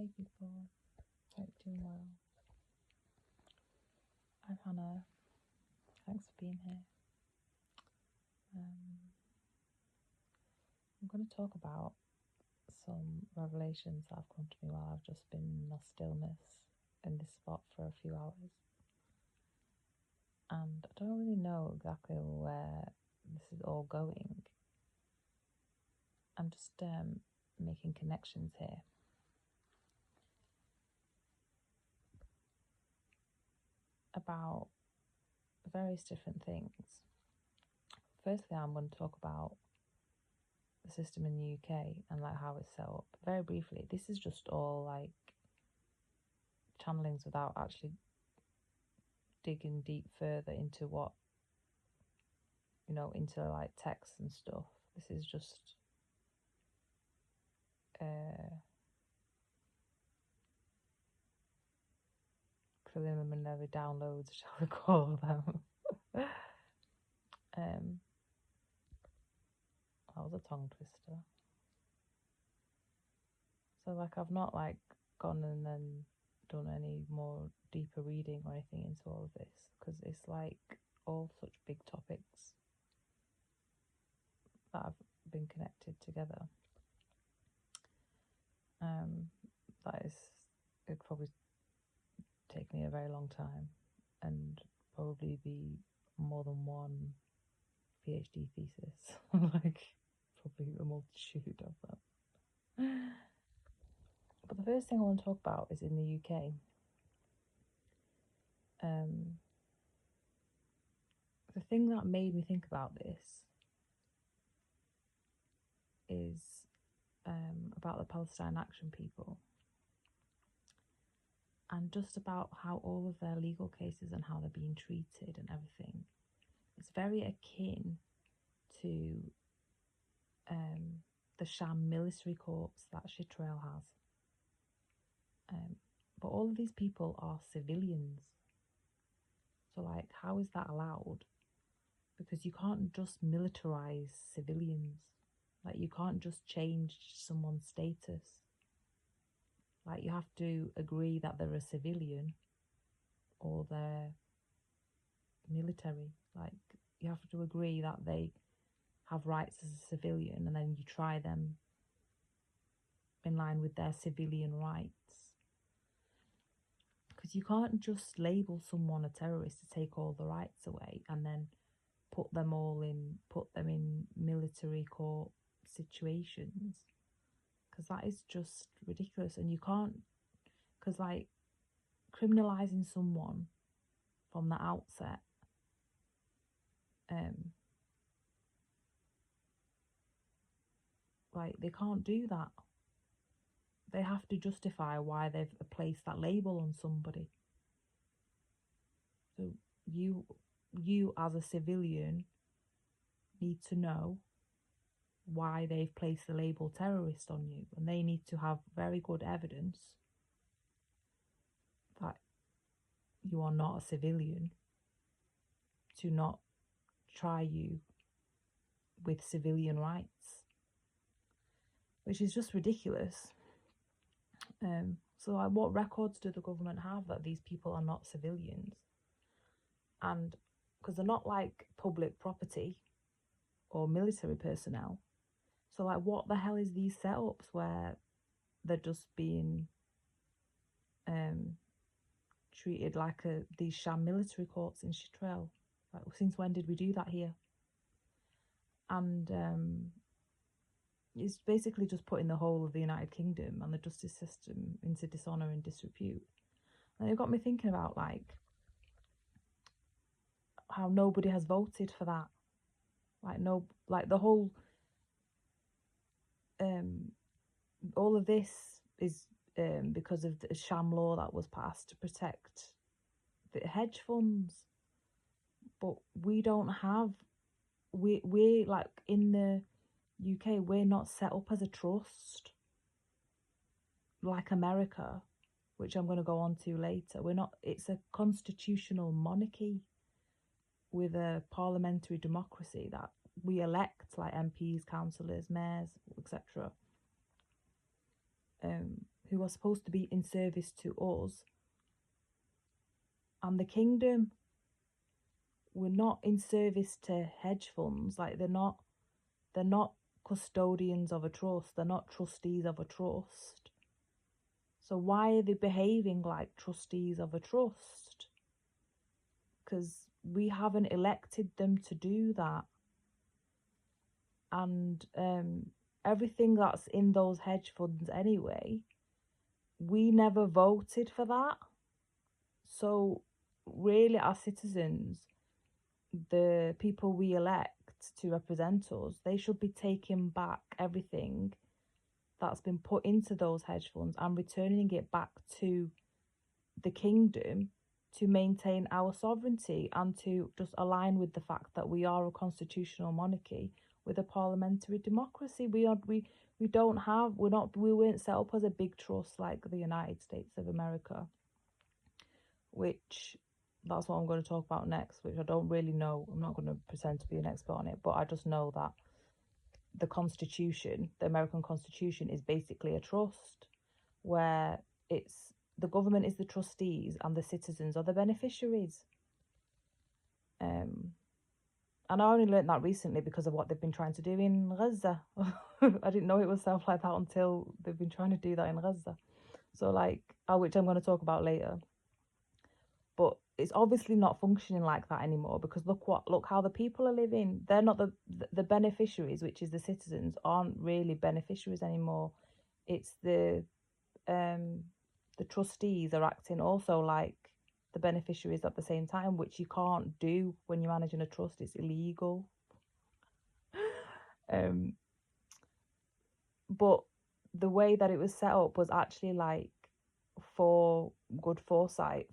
Hey people, hope you're doing well. I'm Hannah. Thanks for being here. I'm going to talk about some revelations that have come to me while I've just been in a stillness in this spot for a few hours. And I don't really know exactly where this is all going. I'm just making connections here. About various different things. Firstly, I'm going to talk about the system in the UK and like how it's set up. Very briefly, this is just all like channelings without actually digging deep further into what, into like text and stuff. This is just preliminary downloads, shall we call them. That was a tongue twister. So like I've not like gone and then done any more deeper reading or anything into all of this, because it's like all such big topics that have been connected together. It'd probably take me a very long time and probably be more than one PhD thesis, like probably a multitude of them. But the first thing I want to talk about is in the UK. The thing that made me think about this is about the Palestine Action people, and just about how all of their legal cases and how they're being treated and everything. It's very akin to the sham military corps that Chitrell has. But all of these people are civilians. So like, how is that allowed? Because you can't just militarize civilians. Like, you can't just change someone's status. Like, you have to agree that they're a civilian or they're military. Like, you have to agree that they have rights as a civilian, and then you try them in line with their civilian rights. Because you can't just label someone a terrorist to take all the rights away and then put them in military court situations, because that is just ridiculous. And you can't, because like criminalizing someone from the outset, like they can't do that. They have to justify why they've placed that label on somebody. So you as a civilian need to know why they've placed the label terrorist on you, and they need to have very good evidence that you are not a civilian to not try you with civilian rights, which is just ridiculous. So like, what records do the government have that these people are not civilians? And because they're not like public property or military personnel, so like, what the hell is these setups where they're just being treated like these sham military courts in Chitrell? Like, since when did we do that here? And it's basically just putting the whole of the United Kingdom and the justice system into dishonour and disrepute. And it got me thinking about like how nobody has voted for that. Like the whole all of this is because of the sham law that was passed to protect the hedge funds. But we don't have, we're like, in the UK, we're not set up as a trust like America, which I'm going to go on to later. We're not, it's a constitutional monarchy with a parliamentary democracy that we elect like MPs, councillors, mayors, etc., who are supposed to be in service to us and the kingdom. We're not in service to hedge funds. Like, they're not custodians of a trust. They're not trustees of a trust. So why are they behaving like trustees of a trust? Because we haven't elected them to do that. And everything that's in those hedge funds anyway, we never voted for that. So really, as citizens, the people we elect to represent us, they should be taking back everything that's been put into those hedge funds and returning it back to the kingdom to maintain our sovereignty and to just align with the fact that we are a constitutional monarchy with a parliamentary democracy. We weren't set up as a big trust like the United States of America, which that's what I'm going to talk about next, which I don't really know. I'm not going to pretend to be an expert on it, but I just know that the Constitution, the American Constitution, is basically a trust where it's the government is the trustees and the citizens are the beneficiaries. And I only learned that recently because of what they've been trying to do in Gaza. I didn't know it was stuff like that until they've been trying to do that in Gaza. So which I'm going to talk about later. But it's obviously not functioning like that anymore, because look how the people are living. They're not the beneficiaries, which is the citizens, aren't really beneficiaries anymore. It's the trustees are acting also like the beneficiaries at the same time, which you can't do when you're managing a trust. It's illegal. But the way that it was set up was actually for good foresight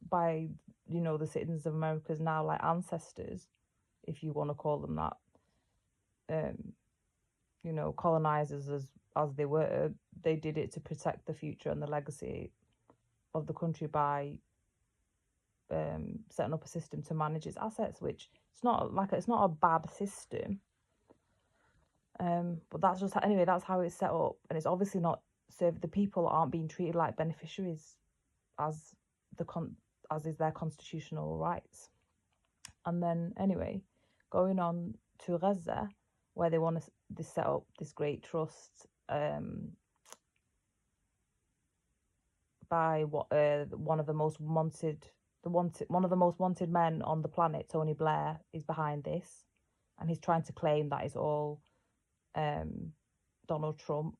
by the citizens of America's now ancestors, if you want to call them that. Colonizers as they were, they did it to protect the future and the legacy of the country by setting up a system to manage its assets, which it's not a bad system. But that's just anyway, that's how it's set up, and it's obviously not the people aren't being treated like beneficiaries as is their constitutional rights. And then anyway, going on to Gaza, where they want to set up this great trust by one of the most wanted men on the planet, Tony Blair, is behind this, and he's trying to claim that it's all Donald Trump,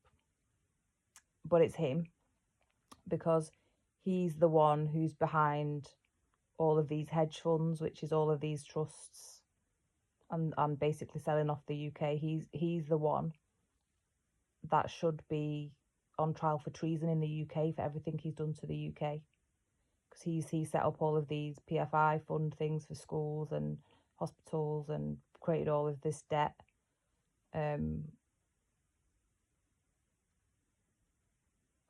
but it's him, because he's the one who's behind all of these hedge funds, which is all of these trusts, and basically selling off the UK. He's the one that should be on trial for treason in the UK for everything he's done to the UK, because he set up all of these PFI fund things for schools and hospitals and created all of this debt.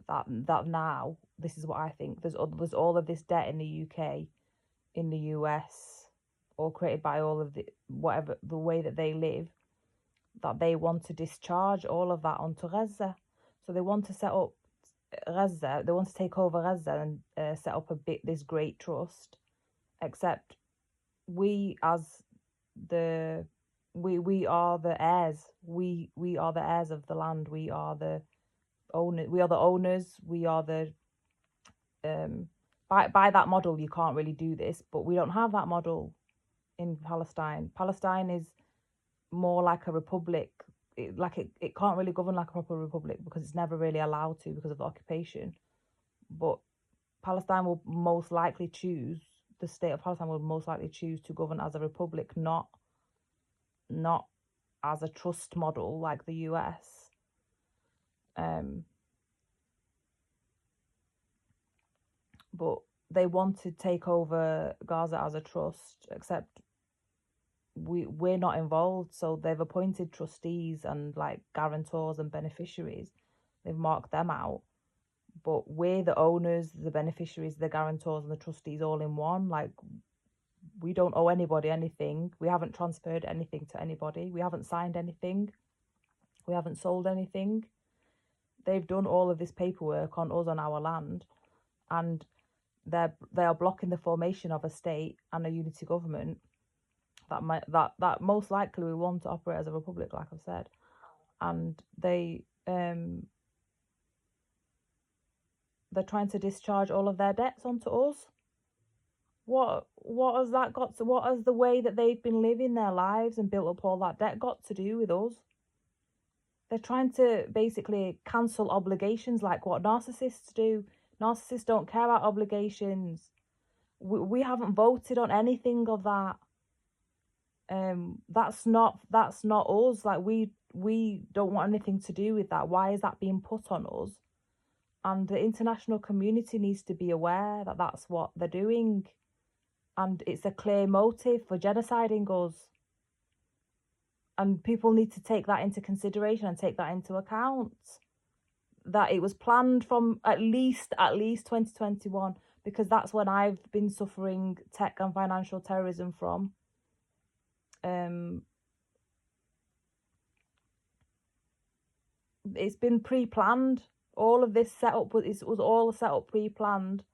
That now, this is what I think, there's all of this debt in the UK, in the US, all created by all of the way that they live, that they want to discharge all of that onto Gaza. So they want to set up Gaza, they want to take over Gaza and set up this great trust, except we are the heirs. We are the heirs of the land. We are the owners. We are the by that model you can't really do this, but we don't have that model in Palestine. Palestine is more like a republic. It can't really govern like a proper republic because it's never really allowed to because of the occupation. But Palestine will most likely choose, the state of Palestine will most likely choose to govern as a republic, not as a trust model like the US. But they want to take over Gaza as a trust, except we're not involved. So they've appointed trustees and guarantors and beneficiaries. They've marked them out, but we're the owners, the beneficiaries, the guarantors and the trustees all in one. We don't owe anybody anything. We haven't transferred anything to anybody. We haven't signed anything. We haven't sold anything. they've done all of this paperwork on us, on our land, and they are blocking the formation of a state and a unity government that most likely we want to operate as a republic, like I've said, and they're trying to discharge all of their debts onto us. What has that got to? What has the way that they've been living their lives and built up all that debt got to do with us? They're trying to basically cancel obligations, like what narcissists do. Narcissists don't care about obligations. We haven't voted on anything of that. That's not us. Like we don't want anything to do with that. Why is that being put on us? And the international community needs to be aware that that's what they're doing, and it's a clear motive for genociding us. And people need to take that into consideration and take that into account, that it was planned from at least 2021, because that's when I've been suffering tech and financial terrorism from. It's been pre-planned. All of this setup was all set up pre-planned,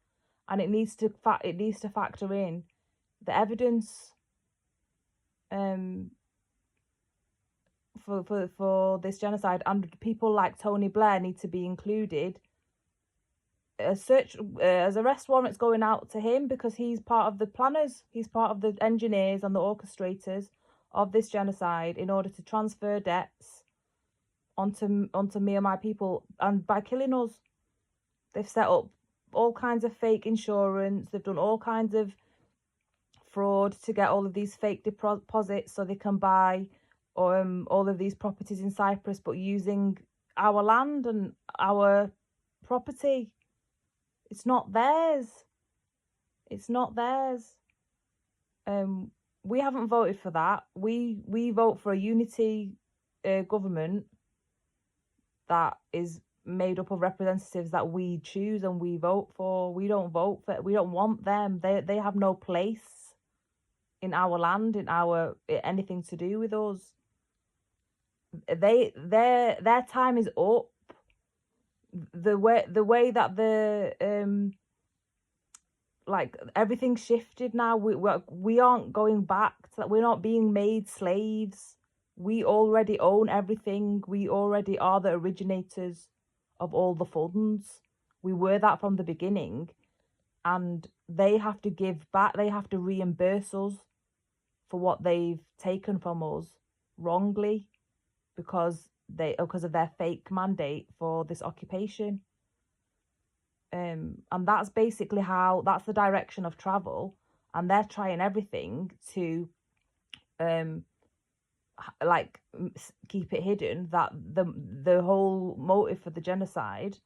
and it needs to factor in the evidence for this genocide, and people like Tony Blair need to be included. As arrest warrants going out to him, because he's part of the planners, he's part of the engineers and the orchestrators of this genocide, in order to transfer debts onto me and my people. And by killing us, they've set up all kinds of fake insurance, they've done all kinds of fraud to get all of these fake deposits so they can buy all of these properties in Cyprus, but using our land and our property. It's not theirs. We haven't voted for that. We vote for a unity government that is made up of representatives that we choose and we vote for. We don't want them. They have no place in our land, in our anything to do with us. Their time is up. The way that the like everything's shifted now. We aren't going back to that. We're not being made slaves. We already own everything. We already are the originators of all the funds. We were that from the beginning, and they have to give back. They have to reimburse us for what they've taken from us wrongly, because of their fake mandate for this occupation. And that's basically that's the direction of travel, and they're trying everything to keep it hidden, that the whole motive for the genocide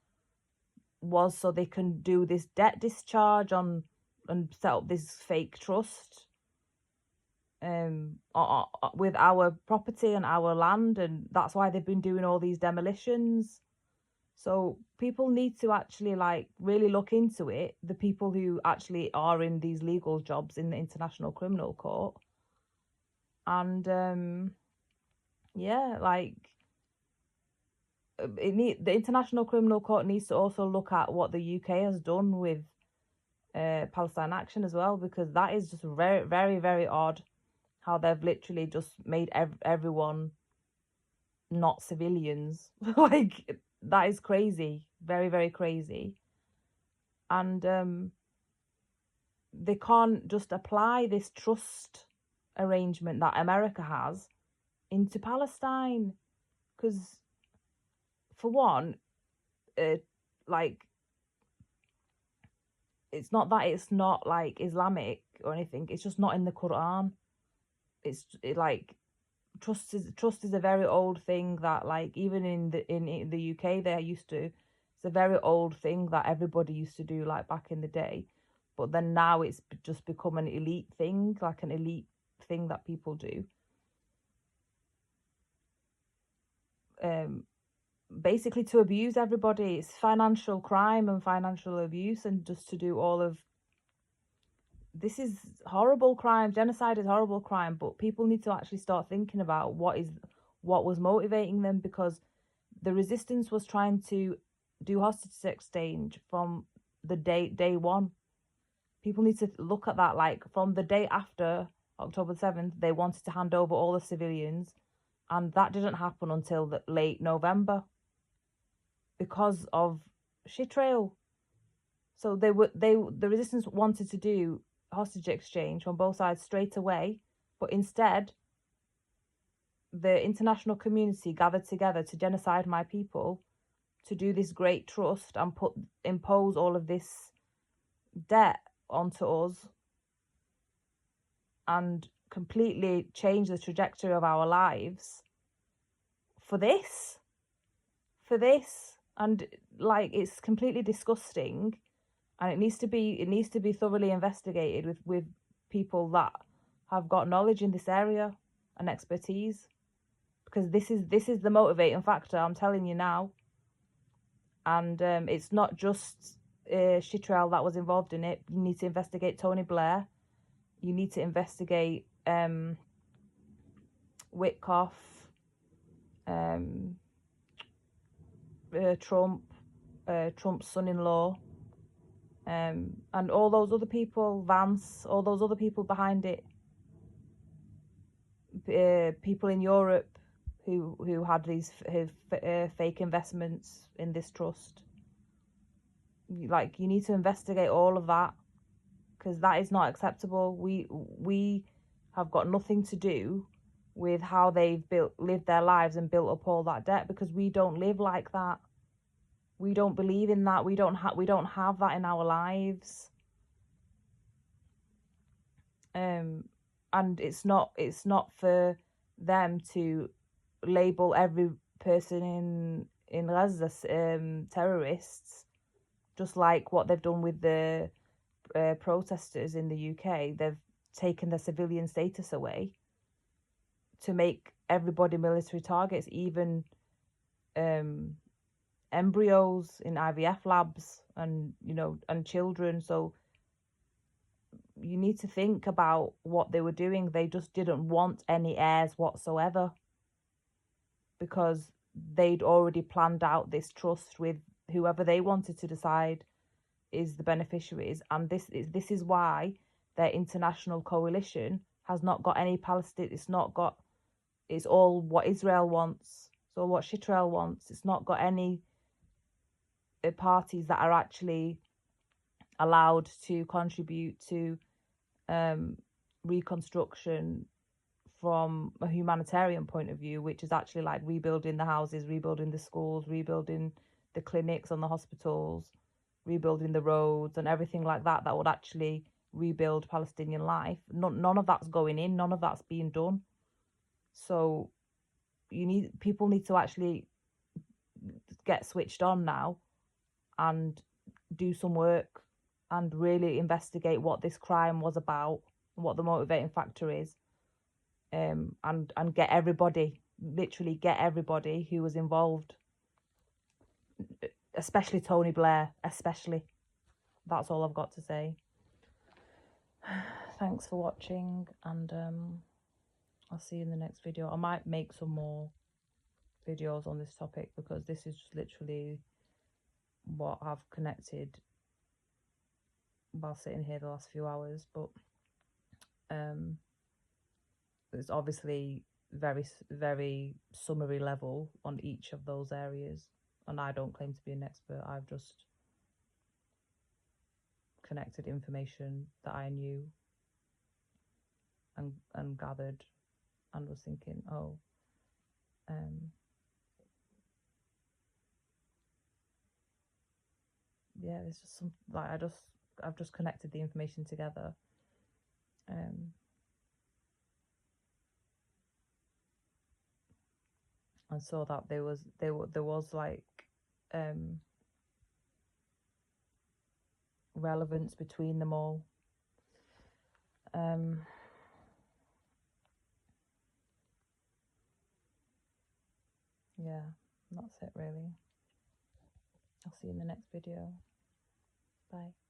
was so they can do this debt discharge and set up this fake trust with our property and our land, and that's why they've been doing all these demolitions. So people need to actually really look into it, the people who actually are in these legal jobs in the International Criminal Court. And the International Criminal Court needs to also look at what the UK has done with Palestine Action as well, because that is just very, very, very odd, how they've literally just made everyone not civilians. That is crazy. Very, very crazy. And they can't just apply this trust arrangement that America has into Palestine, because for one, it's not that it's not Islamic or anything, it's just not in the Quran. Trust is a very old thing that even in the UK it's a very old thing that everybody used to do back in the day, but then now it's just become an elite thing, an elite thing that people do. Basically to abuse everybody. It's financial crime and financial abuse, and just to do all of this is horrible crime. Genocide is horrible crime, but people need to actually start thinking about what was motivating them, because the resistance was trying to do hostage exchange from the day one. People need to look at that. Like, from the day after October 7th, they wanted to hand over all the civilians, and that didn't happen until the late November because of shit trail. So the resistance wanted to do hostage exchange on both sides straight away, but instead the international community gathered together to genocide my people, to do this great trust and impose all of this debt onto us and completely change the trajectory of our lives for this. And like, it's completely disgusting, and it needs to be thoroughly investigated with people that have got knowledge in this area and expertise, because this is the motivating factor, I'm telling you now. And it's not just Chitrell that was involved in it. You need to investigate Tony Blair. You need to investigate Witkoff, Trump, Trump's son-in-law, and all those other people, Vance, all those other people behind it. People in Europe who had these fake investments in this trust. Like, you need to investigate all of that, because that is not acceptable. We have got nothing to do with how they've lived their lives and built up all that debt, because we don't live like that. We don't believe in that. We don't have that in our lives. And it's not for them to label every person in Gaza terrorists, just like what they've done with the protesters in the UK. They've taken their civilian status away to make everybody military targets, even embryos in IVF labs, and and children. So you need to think about what they were doing. They just didn't want any heirs whatsoever, because they'd already planned out this trust with whoever they wanted to decide is the beneficiaries. And this is why their international coalition has not got any Palestine. It's all what Israel wants. It's all what Shitrel wants. It's not got any parties that are actually allowed to contribute to reconstruction from a humanitarian point of view, which is actually like rebuilding the houses, rebuilding the schools, rebuilding the clinics and the hospitals, rebuilding the roads and everything like that would actually rebuild Palestinian life. None of that's going in. None of that's being done. So people need to actually get switched on now and do some work and really investigate what this crime was about, what the motivating factor is, and get everybody, literally get everybody who was involved, especially Tony Blair, especially. That's all I've got to say. Thanks for watching, and I'll see you in the next video. I might make some more videos on this topic, because this is just literally what I've connected while sitting here the last few hours. But it's obviously very, very summary level on each of those areas, and I don't claim to be an expert. I've just connected information that I knew and gathered, and was thinking, yeah, it's just some, like, I've just connected the information together, and saw that there was like relevance between them all. Yeah, that's it really. I'll see you in the next video. Bye.